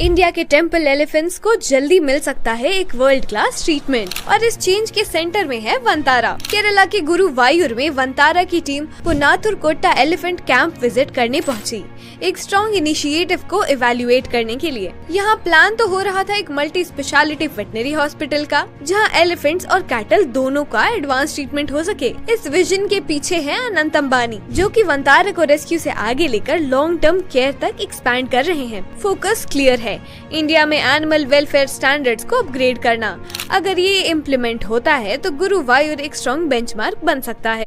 India के temple elephants को जल्दी मिल सकता है एक वर्ल्ड क्लास ट्रीटमेंट और इस चेंज के सेंटर में है वंतारा। केरला के गुरुवायूर में वंतारा की टीम पुनातुरकोट्टा एलिफेंट कैंप विजिट करने पहुंची, एक स्ट्रॉन्ग इनिशिएटिव को इवैल्यूएट करने के लिए। यहाँ प्लान तो हो रहा था एक मल्टी स्पेशलिटी वेटनरी हॉस्पिटल का, जहाँ एलिफेंट्स और कैटल दोनों का एडवांस ट्रीटमेंट हो सके। इस विजन के पीछे है अनंत अंबानी, जो कि वंतारा को रेस्क्यू से आगे लेकर लॉन्ग टर्म केयर तक एक्सपैंड कर रहे हैं। फोकस क्लियर है, इंडिया में एनिमल वेलफेयर स्टैंडर्ड्स को अपग्रेड करना। अगर ये इम्प्लीमेंट होता है तो गुरुवायूर एक स्ट्रॉन्ग बेंचमार्क बन सकता है।